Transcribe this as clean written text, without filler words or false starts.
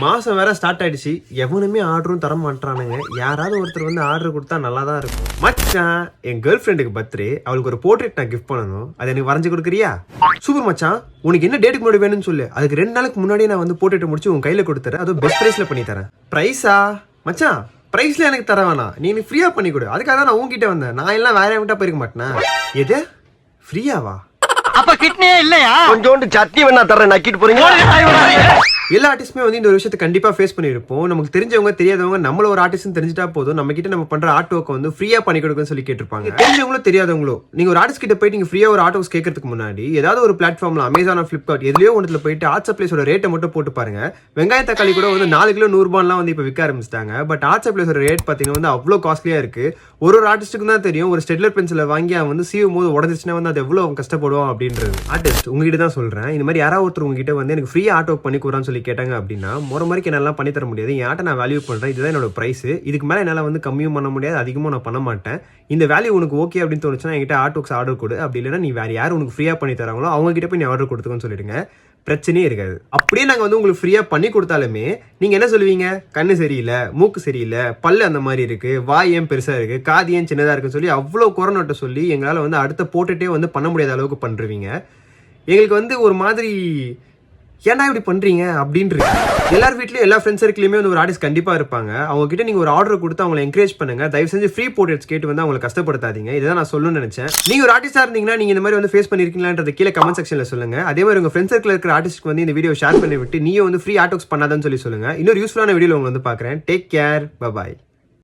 மாசம் வேற ஸ்டார்ட் ஆயிடுச்சு. எவனுமே ஆர்டரும் தர மாட்டானுங்க. யாராவது ஒருத்தர் வந்து ஆர்டர் கொடுத்தா நல்லா தான் இருக்கும். மச்சான், என் கேர்ள் ஃப்ரெண்டுக்கு பர்த்டே, அவளுக்கு ஒரு போர்ட்ரேட் நான் கிஃப்ட் பண்ணணும். அதை எனக்கு வரைஞ்சு கொடுக்குறியா? சூப்பர் மச்சான், உனக்கு என்ன டேட்டுக்கு முன்னாடி வேணும்னு சொல்லு. அதுக்கு 2 நாளுக்கு முன்னாடியே நான் வந்து போர்ட்ரேட் முடிச்சு உன் கையில கொடுத்துறேன். அதுவும் பெஸ்ட் பிரைஸ்ல பண்ணி தரேன். பிரைஸா? மச்சான், பிரைஸ்ல எனக்கு தர வேணாம், நீ எனக்கு ஃப்ரீயா பண்ணி கொடு. அதுக்காக தான் நான் உங்ககிட்ட வந்தேன். நான் எல்லாம் வேற என்கிட்ட போயிருக்க மாட்டேன். எது ஃப்ரீயாவா? அப்ப கிட்னியே இல்லையா? கொஞ்சோண்டு சட்னி வேணா தரேன், நக்கிட்டு போறீங்க. எல்லா ஆர்டிஸ்டுமே வந்து இந்த ஒரு விஷயத்தை கண்டிப்பா ஃபேஸ் பண்ணிருப்போம். நமக்கு தெரிஞ்சவங்க தெரியாதவங்க நம்மள ஒரு ஆர்டிஸ்ட் தெரிஞ்சிட்டா போதும், நம்ம கிட்ட நம்ம பண்ற ஆர்ட் ஒர்க் வந்து ஃப்ரீயா பண்ணி கொடுக்குன்னு சொல்லி கேட்டிருப்பாங்க. தெரிஞ்சவங்களோ தெரியாதவங்களோ, நீங்க ஒரு ஆர்டிஸ்ட் கிட்ட போயிட்டு நீங்க ஃப்ரீயா ஒரு ஆர்ட் ஒர்க் கேட்கறதுக்கு முன்னாடி ஏதாவது ஒரு பிளாட்ஃபார்ம்ல, அமேசான், ஃபிளிப்கார்ட் எதுலயோ ஒன்றுல போயிட்டு ஆர்ட் சப்ளைஸோட ரேட்டை மட்டும் போட்டு பாருங்க. வெங்காய தக்காளி கூட வந்து 4 கிலோ 100 ரூபாய்லாம் வந்து இப்ப விற்க ஆரம்பிச்சிட்டாங்க. பட் ஆர்ட் சப்ளைஸோட ரேட் பாத்தீங்கன்னா வந்து அவ்வளவு காஸ்ட்லியா இருக்கு. ஒரு ஆர்டிஸ்ட்டுக்கு தான் தெரியும் ஒரு ஸ்டெட்லர் பென்சிலை வாங்கி அவன் வந்து சீவும் போது உடஞ்சிச்சுன்னா வந்து அது எவ்வளவு கஷ்டப்படுவான் அப்படின்றது. ஆர்டிஸ்ட் உங்ககிட்ட தான் சொல்றேன். இந்த மாதிரி யாராவது ஒருத்தர் உங்ககிட்ட வந்து எனக்கு ஃப்ரீயா ஆர்ட் ஒர்க் பண்ணி கூறான்னு சொல்லி கேட்டாங்க அப்படின்னா, முறைக்கு என்னால பண்ணி தர முடியாது. என் ஆர்ட்டை நான் வேல்யூ பண்றேன், இதுதான் என்னோட பிரைஸ். இதுக்கு மேல என்னால வந்து கம்மியும் பண்ண முடியாது, அதிகமும் நான் பண்ண மாட்டேன். இந்த வேல்யூ உனக்கு ஓகே அப்படின்னு தோணுச்சுன்னா என்கிட்ட ஆர்ட் ஒர்க்ஸ் ஆர்டர் கொடு. அப்படி இல்லைன்னா நீ வேற யார் உனக்கு ஃப்ரீயா பண்ணி தராங்களோ அவங்க கிட்ட போய் நீ ஆர்டர் கொடுத்துக்கன்னு சொல்லிடுங்க. பிரச்சனையே இருக்காது. அப்படியே நாங்க வந்து உங்களுக்கு ஃப்ரீயா பண்ணி கொடுத்தாலுமே நீங்க என்ன சொல்லுவீங்க? கண்ணு சரியில்லை, மூக்கு சரியில்லை, பல்லு அந்த மாதிரி இருக்கு, வாய் ஏன் பெருசா இருக்கு, காது ஏன் சின்னதா இருக்குன்னு சொல்லி அவ்வளவு குறைநோட்டை சொல்லி எங்களால வந்து அடுத்த போட்டுட்டே வந்து பண்ண முடியாத அளவுக்கு பண்றீங்க. எங்களுக்கு வந்து ஒரு மாதிரி ஏன்னா இப்படி பண்றீங்க அப்படின்றது. எல்லார் வீட்லயும் எல்லா ஃப்ரெண்ட்ஸ் சர்க்கிளையுமே வந்து ஒரு ஆர்டிஸ்ட் கண்டிப்பா இருப்பாங்க. அவங்க கிட்ட நீங்க ஒரு ஆர்டர் கொடுத்து அவங்களை என்கரேஜ் பண்ணுங்க. தயவு செஞ்சு ஃப்ரீ போர்ட்ரேட்ஸ் கேட்டு வந்து அவங்களை கஷ்டப்படுத்தாதீங்க. இதுதான் நான் சொல்லணும்னு நினைச்சேன். நீங்க ஒரு ஆர்டிஸ்டா இருந்தீங்கன்னா நீங்க இந்த மாதிரி வந்து ஃபேஸ் பண்ணிருக்கீங்களான்றது கீழே கமெண்ட் செக்ஷன்ல சொல்லுங்க. அதே மாதிரி உங்க ஃப்ரெண்ட்ஸ் சர்க்கிள் இருக்கிற ஆர்டிஸ்ட்க்கு வந்து இந்த வீடியோ ஷேர் பண்ணி விட்டு நீங்க வந்து ஃப்ரீ ஆர்ட் ஒர்க்ஸ் பண்ணாதான்னு சொல்லி சொல்லுங்க. இன்னொரு யூஸ்ஃபுல்லான வீடியோல உங்களை வந்து பாக்குறேன். Take care, bye bye.